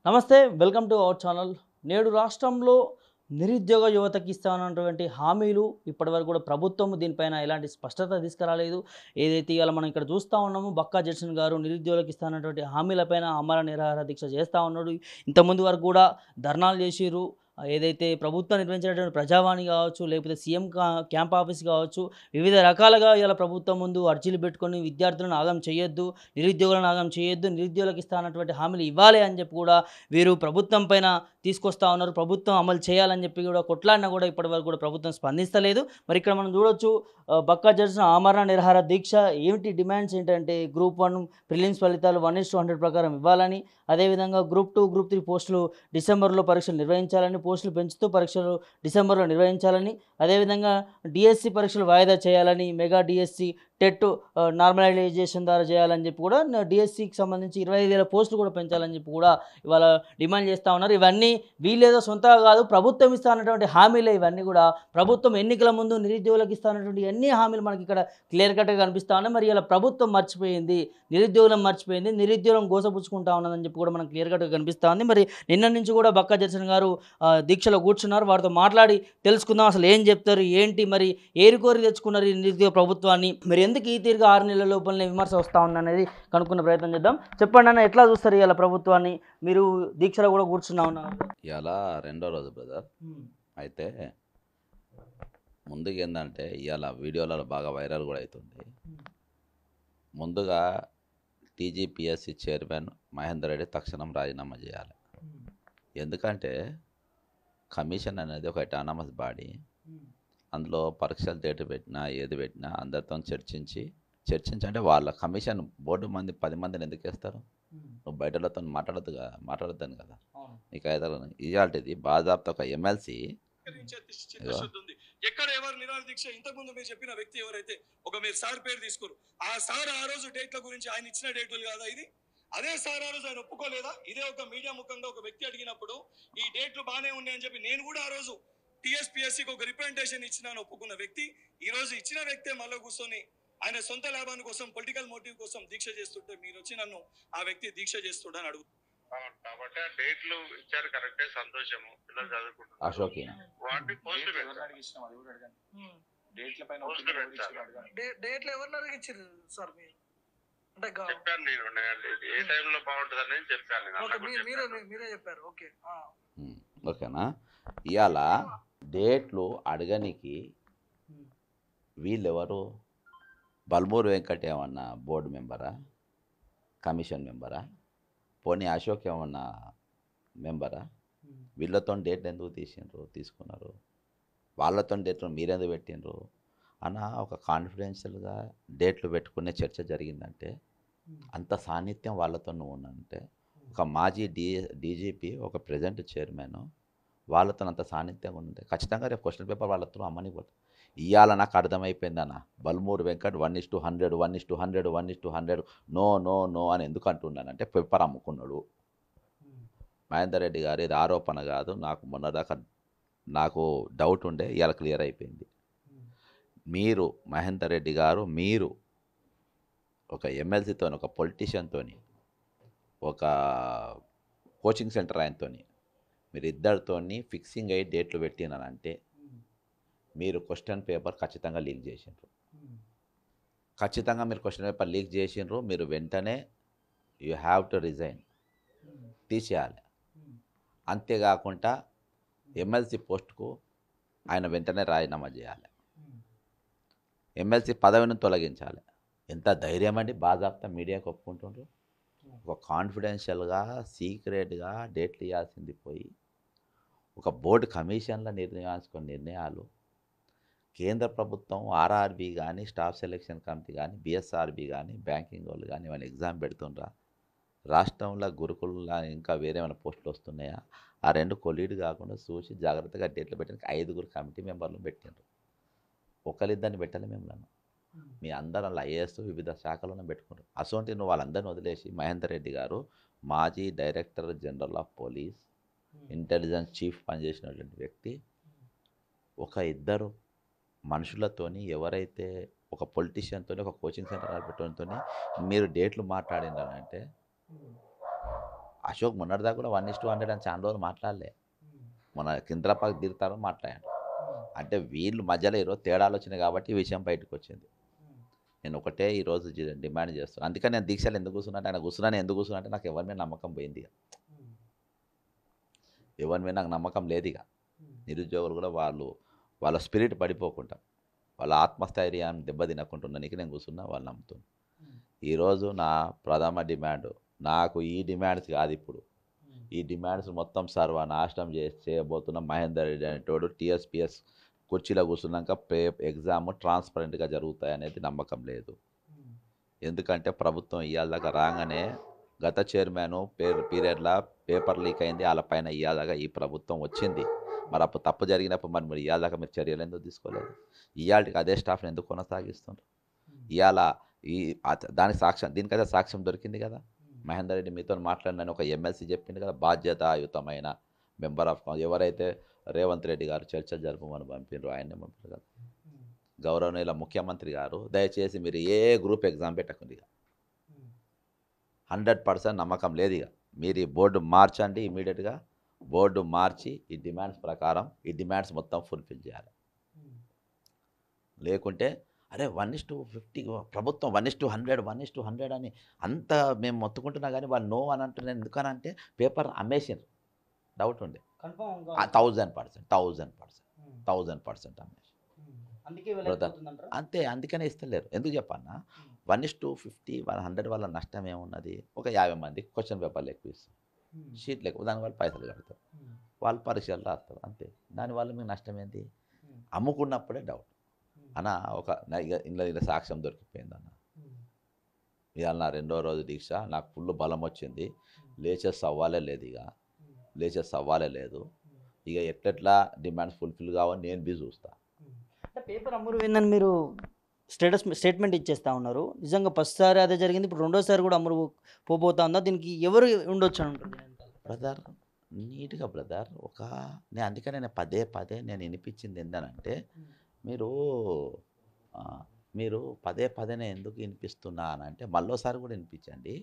నమస్తే, welcome to our channel. నేడు రాష్ట్రంలో నిరుద్యోగ యువతకి ఇస్తానన్నటువంటి హామీలు ఇప్పటివరకు కూడా ప్రభుత్వం దీనిపైన ఎలాంటి స్పష్టత తీసుకురాలేదు. ఏదైతే ఇవాళ మనం ఇక్కడ చూస్తూ ఉన్నామో బక్కా జడ్సన్ గారు నిరుద్యోగులకు ఇస్తానన్నటువంటి హామీలపైన ఆమరణ నిరాహార దీక్ష చేస్తూ ఉన్నాడు. ఇంతకుముందు వరకు కూడా ధర్నాలు చేసిర్రు. ఏదైతే ప్రభుత్వం నిర్వహించినటువంటి ప్రజావాణి కావచ్చు, లేకపోతే సీఎం క్యాంప్ ఆఫీస్ కావచ్చు, వివిధ రకాలుగా ఇలా ప్రభుత్వం ముందు అర్జీలు పెట్టుకొని విద్యార్థులను ఆగం చేయొద్దు, నిరుద్యోగులను ఆగం చేయొద్దు, నిరుద్యోగులకు ఇస్తానన్నటువంటి హామీలు ఇవ్వాలి అని చెప్పి కూడా వీరు ప్రభుత్వం పైన తీసుకొస్తా ఉన్నారు. ప్రభుత్వం అమలు చేయాలని చెప్పి కూడా కొట్లాడినా కూడా ఇప్పటివరకు కూడా ప్రభుత్వం స్పందిస్తలేదు. మరి ఇక్కడ మనం చూడొచ్చు, బక్కా జడ్సన్ ఆమరణ నిరాహార దీక్ష ఏమిటి డిమాండ్స్ ఏంటంటే గ్రూప్ 1 ప్రిలిమ్స్ ఫలితాలు 1:100 ప్రకారం ఇవ్వాలని, అదేవిధంగా గ్రూప్ 2, గ్రూప్ 3 పోస్టులు డిసెంబర్లో పరీక్షలు నిర్వహించాలని, పోస్టులు పెంచుతూ పరీక్షలు డిసెంబర్లో నిర్వహించాలని, అదేవిధంగా డిఎస్సి పరీక్షలు వాయిదా చేయాలని, మెగా డిఎస్సి టెట్ నార్మలైజేషన్ ద్వారా చేయాలని చెప్పి కూడా డిఎస్సికి సంబంధించి 25,000 పోస్టులు కూడా పెంచాలని చెప్పి కూడా ఇవాళ డిమాండ్ చేస్తూ ఉన్నారు. ఇవన్నీ వీళ్ళేదో సొంతగా కాదు, ప్రభుత్వం ఇస్తానటువంటి హామీలే ఇవన్నీ కూడా. ప్రభుత్వం ఎన్నికల ముందు నిరుద్యోగులకు ఇస్తానటువంటి అన్ని హామీలు మనకి ఇక్కడ క్లియర్ కట్గా కనిపిస్తూ ఉన్నాయి. మరి ఇలా ప్రభుత్వం మర్చిపోయింది, నిరుద్యోగులను మర్చిపోయింది, నిరుద్యోగం గోసపుచ్చుకుంటా ఉన్నదని చెప్పి కూడా మనకు క్లియర్ కట్గా కనిపిస్తూ ఉంది. మరి నిన్న నుంచి కూడా బక్కా జడ్సన్ గారు దీక్షలో కూర్చున్నారు. వారితో మాట్లాడి తెలుసుకుందాం అసలు ఏం చెప్తారు, ఏంటి, మరి ఏరుకోరి తెచ్చుకున్నారు ఈ నిరుద్యోగ ప్రభుత్వాన్ని, మరి ఎందుకు ఈ తీరుగా 6 నెలల లోపలనే విమర్శ వస్తూ ఉందనేది కనుక్కునే ప్రయత్నం చేద్దాం. చెప్పండి అన్న, ఎట్లా చూస్తారు ఇలా ప్రభుత్వాన్ని? మీరు దీక్షలో కూడా కూర్చున్నా ఉన్నారు. ఇలా రెండో రోజు బ్రదర్. అయితే ముందుగా ఏంటంటే ఇవాళ వీడియోలలో బాగా వైరల్ కూడా అవుతుంది. ముందుగా టీజీపీఎస్సీ చైర్మన్ మహేందర్ రెడ్డి తక్షణం రాజీనామా చేయాలి. ఎందుకంటే కమిషన్ అనేది ఒక అటానమస్ బాడీ. అందులో పరీక్షలు డేట్ పెట్టినా ఏది పెట్టినా అందరితో చర్చించి అంటే వాళ్ళ కమిషన్ బోర్డు 10 మందిని ఎందుకు వేస్తారు? నువ్వు బయటలతో మాట్లాడద్దని కదా. నీకు అయితే ఇవాళది బాజాబ్తా ఒక ఎమ్మెల్సీ ఎక్కడ ఎవరు నిరాహార దీక్ష ఇంతకుముందు మీరు చెప్పిన వ్యక్తి ఎవరైతే మీరు సార్ పేరు తీసుకోరు, ఆ సార్ ఆ రోజు డేట్ల గురించి ఆయన ఇచ్చిన డేట్లు కాదా ఇది? అదే సార్ ఆ రోజు ఆయన ఒప్పుకోలేదా? ఇదే ఒక మీడియా ముఖంగా ఒక వ్యక్తి అడిగినప్పుడు ఈ డేట్లు బాగానే ఉన్నాయని చెప్పి నేను కూడా ఆ రోజు టీఎస్పీఎస్సీకి ఒక రిప్రజెంటేషన్ ఇచ్చినాను ఒప్పుకున్న వ్యక్తి, ఈ రోజు ఇచ్చిన వ్యక్తే మళ్ళీ కూర్చొని ఆయన సొంత లాభాని కోసం పొలిటికల్ మోటివ్ కోసం దీక్ష చేస్తుంటే మీరు వచ్చి నన్ను ఆ వ్యక్తి దీక్ష చేస్తుండని అడుగు. కాబట్టి ఆ డేట్లు ఇచ్చారు, కరెక్టే, సంతోషము. పిల్లలు చదువుకుంటున్నారు. వాటిని పోస్ట్ డేట్లు ఎవరిని అడిగించారు సార్? మీరు అంటే చెప్పాను నేను, ఏ టైంలో బాగుంటుందని చెప్పాను. మీరే చెప్పారు. ఓకే, ఓకేనా. ఇవాళ డేట్లు అడగనికి వీళ్ళెవరు? బల్మూరు వెంకట్ ఏమన్నా బోర్డు మెంబరా, కమిషన్ మెంబరా? పోనీ అశోక్ ఏమన్నా మెంబరా? వీళ్ళతో డేట్లు ఎందుకు తీసుకున్నారు? వాళ్ళతో డేట్లు మీరెందుకు పెట్టినరు అన్న ఒక కాన్ఫిడెన్షియల్గా డేట్లు పెట్టుకునే చర్చ జరిగిందంటే, అంత సాన్నిధ్యం వాళ్ళతో ఉన్నంటే, ఒక మాజీ డీజీపీ, ఒక ప్రెజెంట్ చైర్మన్ వాళ్ళతో అంత సాన్నిధ్యంగా ఉంటే ఖచ్చితంగా రేపు క్వశ్చన్ పేపర్ వాళ్ళతో అమ్మనిపోతుంది. ఇవాళ నాకు అర్థమైపోయిందన్న, Balmoor Venkat 1:100 1:100 1:100 no no no అని ఎందుకు అంటున్నానంటే పేపర్ అమ్ముకున్నాడు. మహేందర్ రెడ్డి గారు ఇది ఆరోపణ కాదు, నాకు మొన్నదాకా నాకు డౌట్ ఉండే, ఇవాళ క్లియర్ అయిపోయింది. మీరు మహేందర్ రెడ్డి గారు, మీరు ఒక ఎమ్మెల్సీతో, ఒక పొలిటీషియన్తో, ఒక కోచింగ్ సెంటర్ ఆయనతో మీరు ఇద్దరితో ఫిక్సింగ్ అయ్యి డేట్లు పెట్టినారంటే మీరు క్వశ్చన్ పేపర్ ఖచ్చితంగా లీక్ చేసిండ్రు. ఖచ్చితంగా మీరు క్వశ్చన్ పేపర్ లీక్ చేసిండ్రు. మీరు వెంటనే యూ హ్యావ్ టు రిజైన్, తీసేయాలి. అంతేకాకుండా ఎమ్మెల్సీ పోస్టుకు ఆయన వెంటనే రాజీనామా చేయాలి. ఎమ్మెల్సీ పదవిని తొలగించాలి. ఎంత ధైర్యం అండి బాజాబ్తా మీడియాకి ఒప్పుకుంటుండ్రు. ఒక కాన్ఫిడెన్షియల్గా సీక్రెట్గా డేట్లు ఇవ్వాల్సింది పోయి ఒక బోర్డు కమిషన్ల నిర్ణయాలు కేంద్ర ప్రభుత్వం ఆర్ఆర్బీ కానీ, స్టాఫ్ సెలెక్షన్ కమిటీ కానీ, బిఎస్ఆర్బీ కానీ, బ్యాంకింగ్ వాళ్ళు కానీ ఏమైనా ఎగ్జామ్ పెడుతుండ్రా? రాష్ట్రంలో గురుకుల ఇంకా వేరే ఏమైనా పోస్టులు వస్తున్నాయా? ఆ 2 కొలీడ్ కాకుండా చూసి జాగ్రత్తగా డేట్లు పెట్టడానికి 5 కమిటీ మెంబర్లు పెట్టిండ్రు. ఒకరిద్దరిని పెట్టలే మిమ్మల్ని. మీ అందరూ అలా ఐఏఎస్ వివిధ శాఖలను పెట్టుకుంటారు. అసోంటి నువ్వు వాళ్ళందరిని వదిలేసి మహేందర్ రెడ్డి గారు మాజీ director general of police, intelligence chief పనిచేసినటువంటి వ్యక్తి, ఒక ఇద్దరు మనుషులతోని ఎవరైతే ఒక పొలిటీషియన్తో, ఒక కోచింగ్ సెంటర్ నడిపేటోనితో మీరు డేట్లు మాట్లాడినారంటే అశోక్ మొన్నటిదాకా కూడా 1:100 అని చాలా రోజులు మాట్లాడలే. మన కింద్రపాకు దిగుతారో మాట్లాడాను. అంటే వీళ్ళు మధ్యలో ఈరోజు తేడాలు వచ్చినాయి కాబట్టి ఈ విషయం బయటకు వచ్చింది. నేను ఒకటే ఈరోజు డిమాండ్ చేస్తున్నాను. అందుకని నేను దీక్షలు ఎందుకు కూర్చున్నాను, ఆయన కూర్చున్నాను ఎందుకు కూర్చున్నా అంటే నాకు ఎవరి మీద నమ్మకం పోయింది. ఇక ఎవరి మీద నాకు నమ్మకం లేదు. ఇక నిరుద్యోగులు కూడా వాళ్ళ స్పిరిట్ పడిపోకుండా, వాళ్ళ ఆత్మస్థైర్యాన్ని దెబ్బతినకుంటున్నానికి నేను కూర్చున్నా, వాళ్ళు నమ్ముతున్నాను. ఈరోజు నా ప్రథమ డిమాండ్, నాకు ఈ డిమాండ్స్ కాదు, ఇప్పుడు ఈ డిమాండ్స్ మొత్తం సర్వనాశనం చేయబోతున్న మహేందర్ రెడ్డి అనేటోడు టీఎస్పీఎస్ కుర్చీలో కూర్చున్నాక ఎగ్జామ్ ట్రాన్స్పరెంట్గా జరుగుతాయి అనేది నమ్మకం లేదు. ఎందుకంటే ప్రభుత్వం ఇవాళ దాకా రాగానే గత చైర్మన్ పీరియడ్లో పేపర్ లీక్ అయింది, వాళ్ళపైన ఇవాళ దాకా ఈ ప్రభుత్వం వచ్చింది. మరి అప్పుడు తప్పు జరిగినప్పుడు మరి ఇవాళ దాకా మీరు చర్యలు ఎందుకు తీసుకోలేదు? ఇవాళకి అదే స్టాఫ్ని ఎందుకు కొనసాగిస్తున్నారు? ఇవాళ దానికి సాక్ష్యం, దీనికైతే సాక్ష్యం దొరికింది కదా. మహేందర్ రెడ్డి మీతో మాట్లాడినని ఒక ఎమ్మెల్సీ చెప్పింది కదా, బాధ్యతాయుతమైన మెంబర్ ఆఫ్ ఎవరైతే రేవంత్ రెడ్డి గారు చర్చలు జరపమని పంపిండ్రు, ఆయన్నే పంపారు కదా. గౌరవనీయుల ముఖ్యమంత్రి గారు దయచేసి మీరు ఏ గ్రూప్ ఎగ్జామ్ పెట్టకండి, ఇక 100% నమ్మకం లేదు. ఇక మీరు ఈ బోర్డు మార్చండి, ఇమీడియట్గా బోర్డు మార్చి ఈ డిమాండ్స్ ప్రకారం ఈ డిమాండ్స్ మొత్తం ఫుల్ఫిల్ చేయాలి. లేకుంటే అరే 1:50 ప్రభుత్వం 1:100 1:100 అని అంత మేము మొత్తుకుంటున్నా కానీ వాళ్ళు నో అని అంటున్నాను. ఎందుకనంటే పేపర్ అమ్మేసిండ్రు, డౌట్ ఉండే. 1000% అమ్మేసి అంతే. అందుకనే ఇస్తలేరు. ఎందుకు చెప్పన్నా, 1:50 100 వల్ల నష్టం ఏమున్నది? ఒక 50 మందికి క్వశ్చన్ పేపర్లు ఎక్కువ ఇస్తారు, షీట్లు ఎక్కువ, దానివల్ల పైసలు కడతారు, వాళ్ళు పరీక్షలు రాస్తారు, అంతే. దానివల్ల మీకు నష్టం ఏంటి? అమ్ముకున్నప్పుడే డౌట్ అన్న. ఒక ఇలా సాక్ష్యం దొరికిపోయింది అన్న. ఇవాళ నా 2వ రోజు దీక్ష, నాకు ఫుల్ బలం వచ్చింది, లేచే సవాలే లేదు. ఇక ఎట్లెట్లా డిమాండ్స్ ఫుల్ఫిల్ కావని నేను బి చూస్తా. అంటే పేపర్ అమ్ముడు ఏందని మీరు స్టేట్మెంట్ ఇచ్చేస్తా ఉన్నారు. నిజంగా ఫస్ట్సారి అదే జరిగింది, ఇప్పుడు రెండోసారి కూడా అమ్ముడు పోబోతా ఉందా? దీనికి ఎవరు ఉండొచ్చు అని ఉంటుంది బ్రదర్? నీట్గా బ్రదర్, నేను అందుకనే నేను పదే నేను వినిపించింది ఏంటనంటే, మీరు పదే ఎందుకు వినిపిస్తున్నానంటే మళ్ళోసారి కూడా వినిపించండి.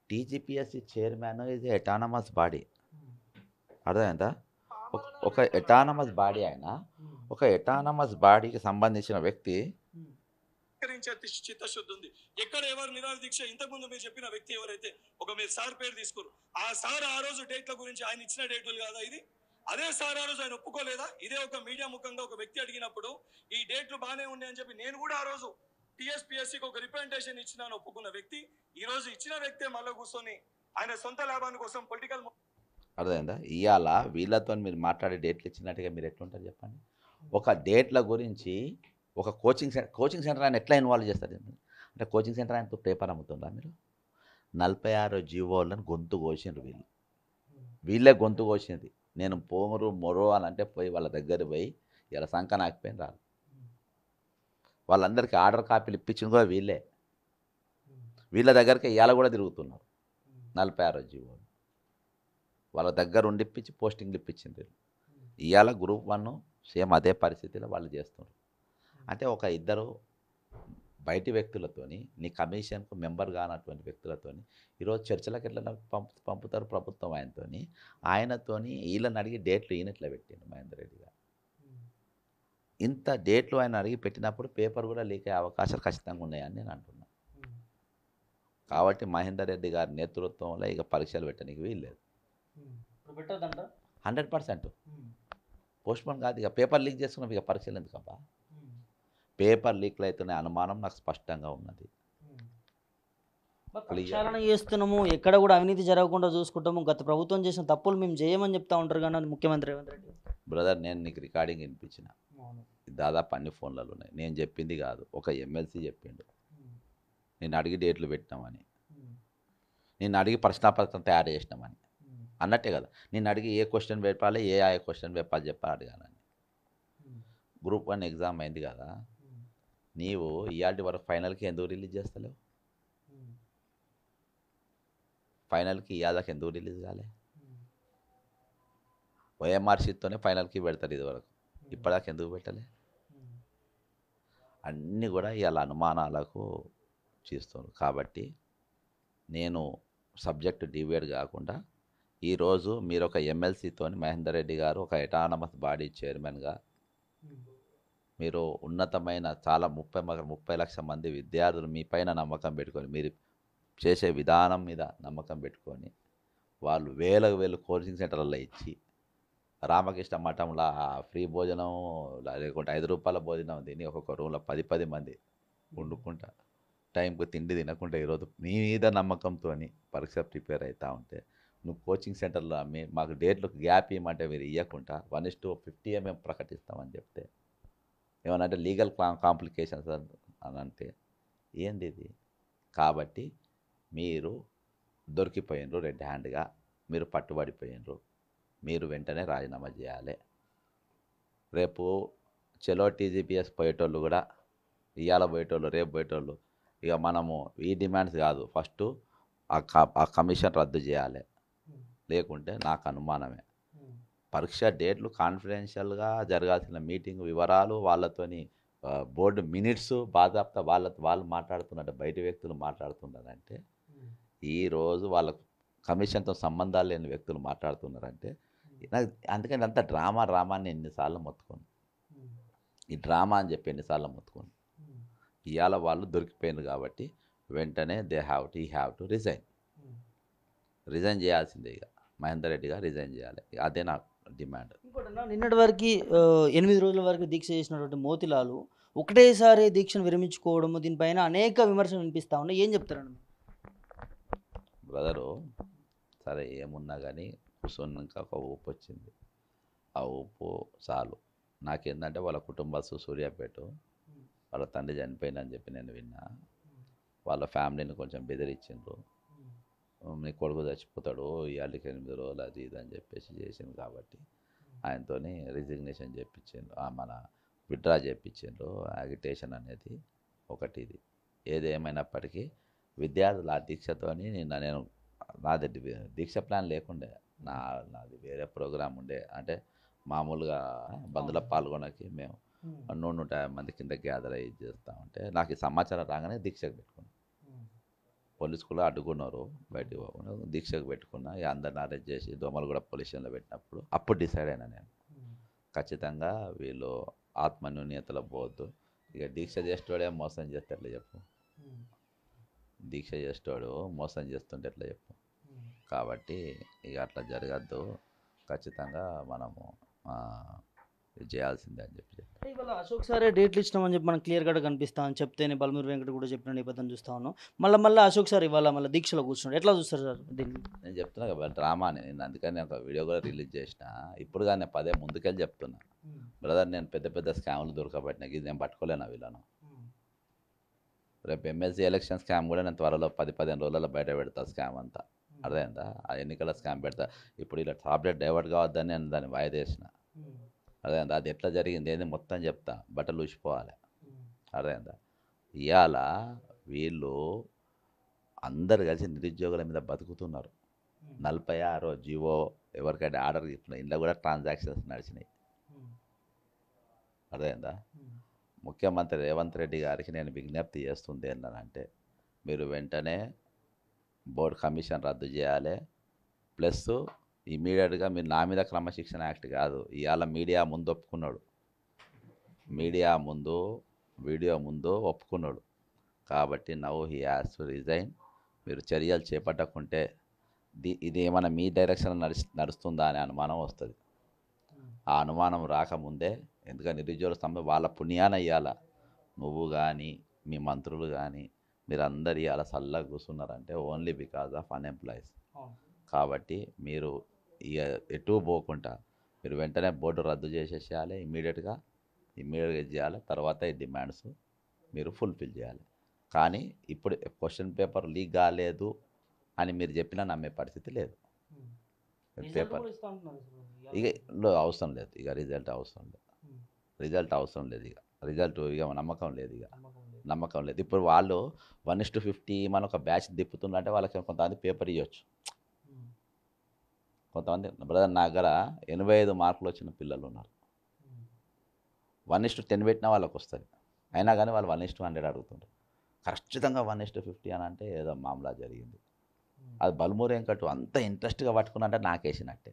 టీజీపీఎస్సీ చైర్మన్ ఇది ఎటానమస్ బాడీ, అర్థమైందా? ఒక ఎటానమస్ బాడీ, ఆయన ఒక ఎటానమస్ బాడీకి సంబంధించిన వ్యక్తి. చిత్తశుద్ధి ఉంది. ఎక్కడ ఎవరు నిరాహార దీక్ష, ఇంతకుముందు మీరు చెప్పిన వ్యక్తి ఎవరైతే మీరు సార్ పేరు తీసుకోరు, ఆ సార్ ఆ రోజు డేట్ల గురించి ఆయన ఇచ్చిన డేట్లు కాదా ఇది? అదే సార్ ఆ రోజు ఆయన ఒప్పుకోలేదా? ఇదే ఒక మీడియా ముఖంగా ఒక వ్యక్తి అడిగినప్పుడు ఈ డేట్లు బాగానే ఉన్నాయని చెప్పి నేను కూడా ఆ రోజు టీఎస్పీఎస్సీకి ఒక రిప్రజెంటేషన్ ఇచ్చినాను, ఒప్పుకున్న వ్యక్తి ఈ రోజు ఇచ్చిన వ్యక్తే మళ్ళీ కూర్చొని ఆయన సొంత లాభాన్ని కోసం పొలిటికల్. అర్థమైందా? ఇవాళ వీళ్ళతో మీరు మాట్లాడే డేట్లు ఇచ్చినట్టుగా మీరు ఎట్లుంటారు చెప్పండి? ఒక డేట్ల గురించి ఒక కోచింగ్ సెంటర్ ఆయన ఎట్లా ఇన్వాల్వ్ చేస్తారు? అంటే కోచింగ్ సెంటర్ ఆయనతో పేపర్ అమ్ముతుందా? మీరు 46 జీవోలను గొంతు కోసిండ్రు, వీళ్ళే గొంతు కోసింది. నేను మొరో అని అంటే పోయి వాళ్ళ దగ్గర పోయి ఇలా సంఖ నాకిపోయిన రాదు. వాళ్ళందరికీ ఆర్డర్ కాపీలు ఇప్పించింది కూడా వీళ్ళే. వీళ్ళ దగ్గరికి ఇవాళ కూడా తిరుగుతున్నారు 46 జీవోలు. వాళ్ళ దగ్గర ఉండిప్పించి పోస్టింగ్లు ఇప్పించింది. ఇవాళ గ్రూప్ 1 సేమ్ అదే పరిస్థితిలో వాళ్ళు చేస్తున్నారు. అంటే ఒక ఇద్దరు బయటి వ్యక్తులతోని, నీ కమిషన్కు మెంబర్ కానటువంటి వ్యక్తులతోని ఈరోజు చర్చలకు ఎట్లా పంపుతారు ప్రభుత్వం? ఆయనతోని వీళ్ళని అడిగి డేట్లు ఈయన ఎట్లా పెట్టిండు మహేందర్ రెడ్డి గారు? ఇంత డేట్లు ఆయన అడిగి పెట్టినప్పుడు పేపర్ కూడా లీక్ అయ్యే అవకాశాలు ఖచ్చితంగా ఉన్నాయని నేను అంటున్నాను. కాబట్టి మహేందర్ రెడ్డి గారి నేతృత్వంలో ఇక పరీక్షలు పెట్టడానికి వీల్లేదు. 100% పోస్ట్పోన్ కాదు. ఇక పేపర్ లీక్ చేసుకున్నాం, ఇక పరీక్షలు ఎందుకబ్బా? పేపర్ లీక్లు అవుతున్న అనుమానం నాకు స్పష్టంగా ఉన్నది. ప్రక్షాళన చేస్తున్నాము, ఎక్కడ కూడా అవినీతి జరగకుండా చూసుకుంటాము, గత ప్రభుత్వం చేసిన తప్పులు మేము చేయమని చెప్తా ఉంటారు కానీ ముఖ్యమంత్రి రేవంత్ రెడ్డి. బ్రదర్, నేను నీకు రికార్డింగ్ వినిపించిన, దాదాపు అన్ని ఫోన్లలో ఉన్నాయి. నేను చెప్పింది కాదు, ఒక ఎమ్మెల్సీ చెప్పిండు. నేను అడిగి డేట్లు పెట్టినామని, నేను అడిగి ప్రశ్నాపత్రం తయారు చేసినామని అన్నట్టే కదా. నేను అడిగి ఏ క్వశ్చన్ పెట్టాలి, ఏ క్వశ్చన్ పేపర్ చెప్పాలి అడిగానని. గ్రూప్ 1 ఎగ్జామ్ అయింది కదా, నీవు ఇవాళ వరకు ఫైనల్కి ఎందుకు రిలీజ్ చేస్తలేవు? ఫైనల్కి ఇవాళకి ఎందుకు రిలీజ్ కాలే? ఓఎంఆర్ షీట్తోనే ఫైనల్కి పెడతారు ఇదివరకు, ఇప్పటిదాకా ఎందుకు పెట్టలే? అన్నీ కూడా ఇవాళ అనుమానాలకు చేస్తున్నారు. కాబట్టి నేను సబ్జెక్టు డివేట్ కాకుండా ఈరోజు మీరు ఒక ఎమ్మెల్సీతోని మహేందర్ రెడ్డి గారు ఒక ఎటానమస్ బాడీ చైర్మన్గా మీరు ఉన్నతమైన చాలా 30 లక్షల మంది విద్యార్థులు మీ పైన నమ్మకం పెట్టుకొని మీరు చేసే విధానం మీద నమ్మకం పెట్టుకొని వాళ్ళు వేలు కోచింగ్ సెంటర్లలో ఇచ్చి రామకృష్ణ మఠంలో ఫ్రీ భోజనం లేకుంటే ₹5 భోజనం తిని ఒక్కొక్క రూమ్లో 10 మంది వండుకుంటా టైంకి తిండి తినకుండా ఈరోజు మీ మీద నమ్మకంతో పరీక్ష ప్రిపేర్ అవుతూ ఉంటే నువ్వు కోచింగ్ సెంటర్లో మాకు డేట్లకు గ్యాప్ ఇవ్వమంటే మీరు ఇవ్వకుండా 1:50 మేము ప్రకటిస్తామని చెప్తే ఏమనంటే లీగల్ కాంప్లికేషన్స్ అని అంటే ఏంది ఇది? కాబట్టి మీరు దొరికిపోయినరు, రెడ్ హ్యాండ్గా మీరు పట్టుబడిపోయినరు, మీరు వెంటనే రాజీనామా చేయాలి. రేపు చలో టీజీపీఎస్ పోయేటోళ్ళు కూడా ఇవాళ పోయేటోళ్ళు రేపు పోయేటోళ్ళు ఇక మనము ఈ డిమాండ్స్ కాదు, ఫస్ట్ ఆ కమిషన్ రద్దు చేయాలి. లేకుంటే నాకు అనుమానమే పరీక్ష డేట్లు కాన్ఫిడెన్షియల్గా జరగాల్సిన మీటింగ్ వివరాలు వాళ్ళతోని బోర్డు మినిట్స్ బాధాప్త వాళ్ళు మాట్లాడుతున్నట్టు బయట వ్యక్తులు మాట్లాడుతున్నారంటే ఈరోజు వాళ్ళకు కమిషన్తో సంబంధాలు లేని వ్యక్తులు మాట్లాడుతున్నారంటే నాకు అందుకని అంత డ్రామాని ఎన్నిసార్లు మొత్తుకోను, ఈ డ్రామా అని చెప్పి ఎన్నిసార్లు మొత్తుకోను. ఇవాళ వాళ్ళు దొరికిపోయినారు కాబట్టి వెంటనే దే హ్యావ్ టు రిజైన్ చేయాల్సిందే. ఇక మహేందర్ రెడ్డి గారు రిజైన్ చేయాలి, అదే నా డిమాండ్. ఇంకోటన్నా నిన్నటి వరకు 8 రోజుల వరకు దీక్ష చేసినటువంటి మోతిలాలు ఒకటేసారి దీక్షను విరమించుకోవడము దీనిపైన అనేక విమర్శలు వినిపిస్తూ ఉన్నాయి. ఏం చెప్తారండి? బ్రదరు సరే ఏమున్నా కానీ కూర్చున్నాక ఒక ఊపు వచ్చింది, ఆ ఊపు చాలు. నాకేంటంటే వాళ్ళ కుటుంబస్తు సూర్యాపేట, వాళ్ళ తండ్రి చనిపోయిందని చెప్పి నేను విన్నా. వాళ్ళ ఫ్యామిలీని కొంచెం బెదిరించిండ్రు, నీ కొడుకు చచ్చిపోతాడు ఇవాళకి 8 రోజులు అది ఇది అని చెప్పేసి చేసిండు. కాబట్టి ఆయనతో రిజిగ్నేషన్ చేయించిండ్రు, మన విత్డ్రా చేయించిండ్రు. అగిటేషన్ అనేది ఒకటి. ఇది ఏదేమైనప్పటికీ విద్యార్థుల ఆ దీక్షతోని నేను నాది దీక్ష ప్లాన్ లేకుండే, నాది వేరే ప్రోగ్రాం ఉండే. అంటే మామూలుగా బంధులో పాల్గొనకి మేము 150 మంది కింద గ్యాదర్ అయ్యి చేస్తూ ఉంటే నాకు ఈ సమాచారం రాగానే దీక్షకు పెట్టుకున్నాను. పోలీసు కూడా అడ్డుకున్నారు, బయటికి పోకుండా దీక్షకు పెట్టుకున్నా. అందరిని అరెస్ట్ చేసి దోమలగూడ పోలీస్ స్టేషన్లో పెట్టినప్పుడు అప్పుడు డిసైడ్ అయినా నేను ఖచ్చితంగా వీళ్ళు ఆత్మన్యూన్యతలో పోవద్దు. ఇక దీక్ష చేసేవాడే మోసం చేస్తే ఎట్లా చెప్పు, దీక్ష చేసేవాడు మోసం చేస్తుంటే ఎట్లా చెప్పు. కాబట్టి ఇక అట్లా జరగద్దు, ఖచ్చితంగా మనము చేయాల్సిందే అని చెప్పి ఇవాళ అశోక్ సారే డేట్లు ఇచ్చినామని చెప్పి మనకు క్లియర్ కట్గా కనిపిస్తా అని చెప్తేనే బలమూరి వెంకట కూడా చెప్పిన నేపథ్యం చూస్తా ఉన్నాం. మళ్ళీ అశోక్ సార్ ఇవాళ మళ్ళీ దీక్షలో కూర్చున్నాడు. ఎట్లా చూస్తారు సార్ దీన్ని? నేను చెప్తున్నా కదా డ్రామాని, నేను అందుకని ఒక వీడియో కూడా రిలీజ్ చేసిన. ఇప్పుడు కానీ నేను పదే ముందుకెళ్ళి చెప్తున్నా, బ్రదర్ నేను పెద్ద స్కామ్లు దొరకబట్టినా ఇది నేను పట్టుకోలేను వీళ్ళను. రేపు ఎమ్మెల్సీ ఎలక్షన్ స్కామ్ కూడా నేను త్వరలో 10-15 రోజులలో బయట పెడతా. స్కామ్ అంతా అర్థమైందా? ఆ ఎన్నికల స్కామ్ పెడతా. ఇప్పుడు ఇలా టాబ్లెట్ డైవర్ట్ కావద్దని నేను దాన్ని వాయిదేసిన. అర్థమైందా? అది ఎట్లా జరిగింది ఏంది మొత్తం చెప్తా, బట్టలు ఊసిపోవాలి. అర్థమైందా? ఇవాళ వీళ్ళు అందరు కలిసి నిరుద్యోగుల మీద బతుకుతున్నారు. 46 జీవో ఎవరికైనా ఆర్డర్ ఇస్తున్నారు, ఇంట్లో కూడా ట్రాన్సాక్షన్స్ నడిచినాయి. అర్థమైందా? ముఖ్యమంత్రి రేవంత్ రెడ్డి గారికి నేను విజ్ఞప్తి చేస్తుంది ఏంటంటే మీరు వెంటనే బోర్డు కమిషన్ రద్దు చేయాలి. ప్లస్ ఇమీడియట్గా మీరు నా మీద క్రమశిక్షణ యాక్ట్ కాదు, ఇవాళ మీడియా ముందు ఒప్పుకున్నాడు, మీడియా ముందు వీడియో ముందు ఒప్పుకున్నాడు. కాబట్టి now he has to resign. మీరు చర్యలు చేపట్టకుంటే ఇది ఏమైనా మీ డైరెక్షన్ నడుస్తుందా అనే అనుమానం వస్తుంది. ఆ అనుమానం రాకముందే, ఎందుకంటే నిరుద్యోగుల సమ్మె వాళ్ళ పుణ్యాన ఇవ్వాల నువ్వు కానీ మీ మంత్రులు కానీ మీరందరూ ఇవాళ చల్లగా కూర్చున్నారంటే ఓన్లీ బికాజ్ ఆఫ్ అన్ఎంప్లాయీస్. కాబట్టి మీరు ఇక ఎటు పోకుండా మీరు వెంటనే బోర్డు రద్దు చేసేసేయాలి, ఇమ్మీడియట్గా చేయాలి. తర్వాత ఈ డిమాండ్స్ మీరు ఫుల్ఫిల్ చేయాలి. కానీ ఇప్పుడు క్వశ్చన్ పేపర్ లీక్ కాలేదు అని మీరు చెప్పినా నమ్మే పరిస్థితి లేదు. పేపర్ ఇక అవసరం లేదు, ఇక రిజల్ట్ అవసరం లేదు, ఇక నమ్మకం లేదు, నమ్మకం లేదు. ఇప్పుడు వాళ్ళు 1:50 మన ఒక బ్యాచ్ తిప్పుతుందంటే వాళ్ళకి కొంతమంది పేపర్ ఇవ్వచ్చు. కొంతమంది బ్రదర్ నా దగ్గర 85 మార్కులు వచ్చిన పిల్లలు ఉన్నారు. 1:10 పెట్టినా వాళ్ళకి వస్తుంది, అయినా కానీ వాళ్ళు 1:100 అడుగుతుంటారు. ఖచ్చితంగా 1:50 అని అంటే ఏదో మామూలు జరిగింది. అది బల్మూరు వెంకట్ అంత ఇంట్రెస్ట్గా పట్టుకున్నంటే నాకేసినట్టే.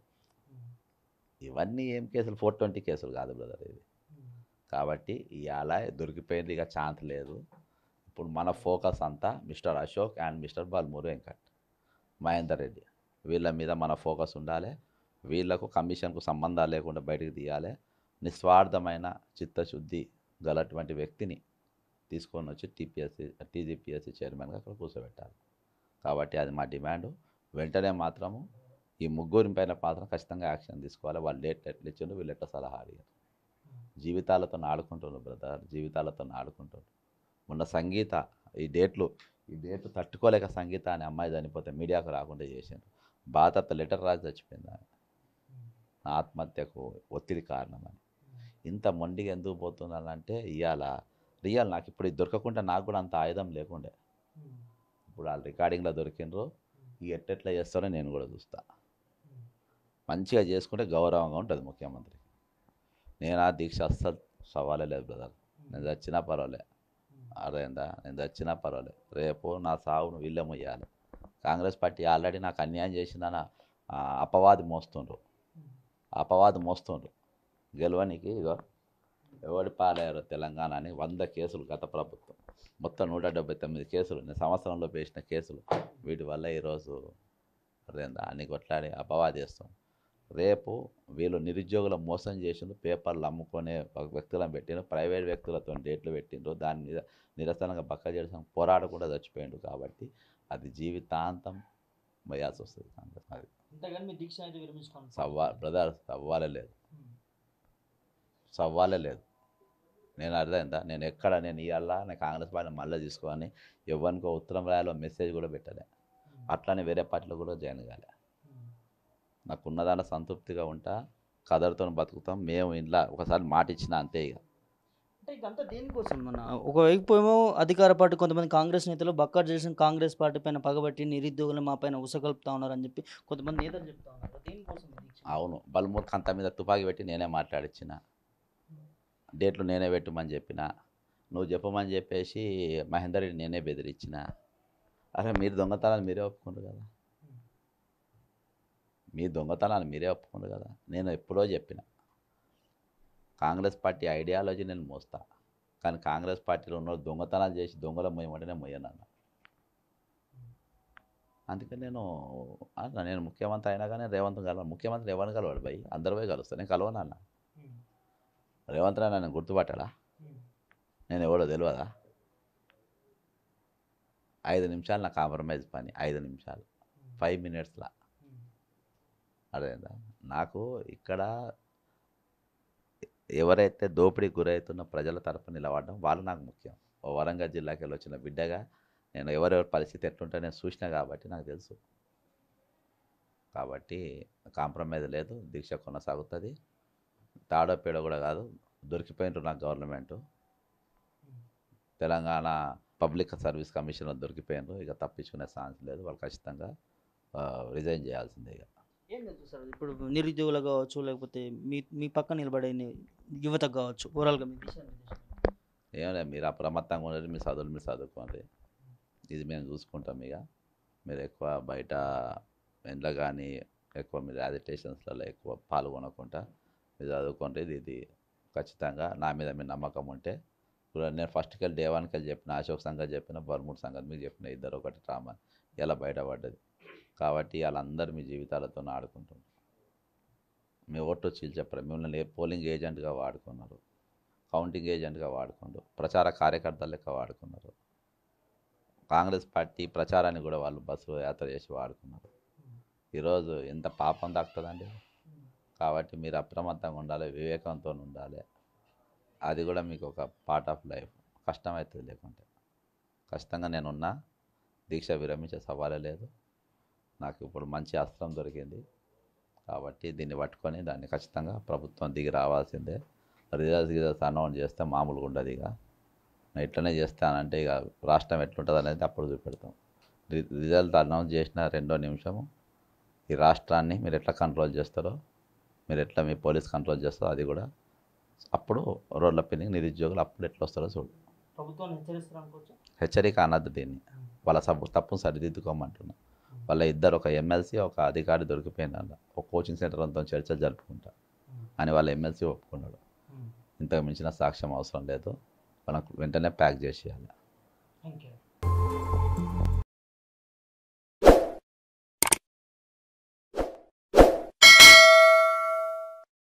ఇవన్నీ ఏం కేసులు 420 కేసులు కాదు బ్రదర్ ఇది. కాబట్టి ఇవాళ దొరికిపోయింది, ఇక ఛాన్స్ లేదు. ఇప్పుడు మన ఫోకస్ అంతా mister Ashok and mister Balmoor Venkat, Mahender Reddy, వీళ్ళ మీద మన ఫోకస్ ఉండాలి. వీళ్ళకు కమిషన్కు సంబంధాలు లేకుండా బయటకు తీయాలి. నిస్వార్థమైన చిత్తశుద్ధి గలటువంటి వ్యక్తిని తీసుకొని వచ్చి టీజీపీఎస్సీ చైర్మన్గా అక్కడ కూర్చోబెట్టాలి. కాబట్టి అది మా డిమాండు. వెంటనే మాత్రము ఈ ముగ్గురి పైన మాత్రం ఖచ్చితంగా యాక్షన్ తీసుకోవాలి. వాళ్ళు ఎట్లా ఇచ్చిండ్రు, వీళ్ళు ఎట్లా సలహా అడిగారు. జీవితాలతో ఆడుకుంటున్నారు బ్రదర్, జీవితాలతో ఆడుకుంటున్నారు. మొన్న సంగీత ఈ డేట్లు తట్టుకోలేక సంగీత అనే అమ్మాయి చనిపోతే మీడియాకు రాకుండా చేసిండ్రు. బాధతో లెటర్ రాసి చచ్చిపోయింది ఆమె, నా ఆత్మహత్యకు ఒత్తిడి కారణమని. ఇంత మొండిగా ఎందుకు పోతున్నానంటే ఇవాళ రియల్ నాకు ఇప్పుడు ఇది దొరకకుండా నాకు కూడా అంత ఆయుధం లేకుండే. ఇప్పుడు వాళ్ళు రికార్డింగ్లో దొరికిండ్రు, ఈ ఎట్టెట్లా చేస్తారో నేను కూడా చూస్తా. మంచిగా చేసుకుంటే గౌరవంగా ఉంటుంది ముఖ్యమంత్రి. నేను ఆ దీక్ష అస్సలు సవాలే లేదు బ్రదర్. నేను చచ్చినా పర్వాలే, అర్థమైందా? నేను చచ్చినా పర్వాలే. రేపు నా సాగును వీళ్ళే మొయ్యాలి. కాంగ్రెస్ పార్టీ ఆల్రెడీ నాకు అన్యాయం చేసిందని అపవాది మోస్తుండ్రు. గెలవనికి ఇగో ఎవడి పాలయ్యారో తెలంగాణ అని 100 కేసులు గత ప్రభుత్వం, మొత్తం 179 కేసులు నేను సంవత్సరంలో వేసిన కేసులు. వీటి వల్ల ఈరోజు అర్థమైందా అన్ని కొట్లాడి అపవాది చేస్తాం. రేపు వీళ్ళు నిరుద్యోగుల మోసం చేసిండ్రు, పేపర్లు అమ్ముకునే వ్యక్తులను పెట్టిండ్రు, ప్రైవేట్ వ్యక్తులతో డేట్లు పెట్టిండ్రు. దాని మీద నిరసనగా బక్క చేయడం పోరాడకుండా చచ్చిపోయిండు. కాబట్టి అది జీవితాంతం వేయాల్సి వస్తుంది కాంగ్రెస్. అది బ్రదర్ సవ్వాలే లేదు. నేను అర్థమైందా, నేను ఇవాళ నేను కాంగ్రెస్ పార్టీ మళ్ళీ తీసుకొని ఎవరికో ఉత్తరం రాయాలో మెసేజ్ కూడా పెట్టలే. అట్లానే వేరే పార్టీలో కూడా జాయిన్ కాలే. నాకు ఉన్నదాన్ని సంతృప్తిగా ఉంటా, కదరుతో బతుకుతాం. మేము ఇంట్లో ఒకసారి మాట ఇచ్చిన అంతే. ఇక అంటే ఇదంతా దేనికోసం మన ఒకవైపు ఏమో అధికార పార్టీ కొంతమంది కాంగ్రెస్ నేతలు బక్కర్ చేసిన కాంగ్రెస్ పార్టీ పైన పగబట్టి నిరుద్యోగులు మా పైన ఉసగలుపుతా ఉన్నారని చెప్పి కొంతమంది నేతలు చెప్తా ఉన్నారు. దేనికోసం? అవును, బల్మూర్ కంత మీద తుపాకీ పెట్టి నేనే మాట్లాడిచ్చిన, డేట్లు నేనే పెట్టమని చెప్పిన, నువ్వు చెప్పమని చెప్పేసి మహేందర్ రెడ్డి నేనే బెదిరించిన. అసలు మీరు దొంగతనాలు మీరే ఒప్పుకుంటారు కదా, మీ దొంగతనాలు మీరే ఒప్పుకుంటారు కదా. నేను ఎప్పుడో చెప్పిన కాంగ్రెస్ పార్టీ ఐడియాలజీ నేను మోస్తా, కానీ కాంగ్రెస్ పార్టీలో ఉన్న దొంగతనాలు చేసి దొంగల మొయ్యమంటే నేను మొయ్యనన్నా. అందుకని నేను ముఖ్యమంత్రి అయినా కానీ రేవంత్ ముఖ్యమంత్రి ఎవరిని కలవాడు భయ్, అందరు పోయి కలుస్తాను. నేను కలవనన్న రేవంత్ రావు నన్ను గుర్తుపట్టాడా? నేను ఎవడో తెలియదా? 5 నిమిషాలు నా కాంప్రమైజ్ పని, 5 నిమిషాలు 5 మినిట్స్లా. అదేందా నాకు ఇక్కడ ఎవరైతే దోపిడీకి గురవుతున్న ప్రజల తరపున నిలబడడం వాళ్ళు నాకు ముఖ్యం. వరంగల్ జిల్లాకి వెళ్ళి వచ్చిన బిడ్డగా నేను ఎవరెవరి పరిస్థితి ఎట్లుంటే నేను చూసినా కాబట్టి నాకు తెలుసు. కాబట్టి కాంప్రమైజ్ లేదు, దీక్ష కొనసాగుతుంది. తాడో పేడో కూడా కాదు, దొరికిపోయినట్టు నాకు గవర్నమెంటు తెలంగాణ పబ్లిక్ సర్వీస్ కమిషన్లో దొరికిపోయినారు. ఇక తప్పించుకునే ఛాన్స్ లేదు. వాళ్ళు ఖచ్చితంగా రిజైన్ చేయాల్సిందే. ఇక ఏం లేదు సార్, ఇప్పుడు నిరుద్యోగులు కావచ్చు, లేకపోతే మీ పక్క నిలబడే యువతకు కావచ్చు, ఓవరాల్గా ఏం లేదు, మీరు అప్రమత్తంగా ఉండేది, మీ చదువులు మీరు చదువుకోండి, ఇది మేము చూసుకుంటాం. ఇక మీరు ఎక్కువ బయట ఎండ్లో కానీ ఎక్కువ మీరు యాజిటేషన్స్లలో ఎక్కువ పాల్గొనకుండా మీరు చదువుకోండి. ఇది ఖచ్చితంగా నా మీద మీ నమ్మకం ఉంటే ఇప్పుడు నేను ఫస్ట్కి వెళ్ళి డే 1కి వెళ్ళి చెప్పిన, అశోక్ సంగతి చెప్పిన, బల్మూర్ సంగతి మీకు చెప్పిన, ఇద్దరు ఒకటి డ్రామా ఇలా బయటపడ్డది. కాబట్టి వాళ్ళందరూ మీ జీవితాలతో ఆడుకుంటున్నారు. మీ ఓటు చీల్చెప్పరు, మిమ్మల్ని పోలింగ్ ఏజెంట్గా వాడుకున్నారు, కౌంటింగ్ ఏజెంట్గా వాడుకున్నారు, ప్రచార కార్యకర్తలు లెక్క వాడుకున్నారు. కాంగ్రెస్ పార్టీ ప్రచారాన్ని కూడా వాళ్ళు బస్సు యాత్ర చేసి వాడుకున్నారు. ఈరోజు ఎంత పాపం దాక్తుందండి. కాబట్టి మీరు అప్రమత్తంగా ఉండాలి, వివేకంతో ఉండాలి. అది కూడా మీకు ఒక పార్ట్ ఆఫ్ లైఫ్. కష్టమవుతుంది లేకుంటే. ఖచ్చితంగా నేనున్నా, దీక్ష విరమించే సవాలే లేదు. నాకు ఇప్పుడు మంచి అస్త్రం దొరికింది కాబట్టి దీన్ని పట్టుకొని దాన్ని ఖచ్చితంగా ప్రభుత్వం దిగి రావాల్సిందే. రిజల్ట్స్ అనౌన్స్ చేస్తే మామూలుగా ఉండదు. ఇక ఇట్లనే చేస్తానంటే ఇక రాష్ట్రం ఎట్లుంటుంది అనేది అప్పుడు చూపెడతాం. రిజల్ట్ అనౌన్స్ చేసిన 2వ నిమిషము ఈ రాష్ట్రాన్ని మీరు ఎట్లా కంట్రోల్ చేస్తారో, మీరు ఎట్లా మీ పోలీస్ కంట్రోల్ చేస్తారో అది కూడా అప్పుడు రోడ్ల పిన్నింగ్ నిరుద్యోగులు అప్పుడు ఎట్లా వస్తారో చూడు. ప్రభుత్వాన్ని హెచ్చరిస్తారు అనుకోవచ్చు. హెచ్చరిక అనద్దు దీన్ని, వాళ్ళ తప్పును సరిదిద్దుకోమంటున్నా. వాళ్ళ ఇద్దరు ఒక ఎమ్మెల్సీ ఒక అధికారి దొరికిపోయినాడు ఒక కోచింగ్ సెంటర్ అంతా చర్చలు జరుపుకుంటా అని వాళ్ళ ఎమ్మెల్సీ ఒప్పుకున్నాడు. ఇంతకు మించిన సాక్ష్యం అవసరం లేదు, వాళ్ళకు వెంటనే ప్యాక్ చేసేయాలి. ఓకే.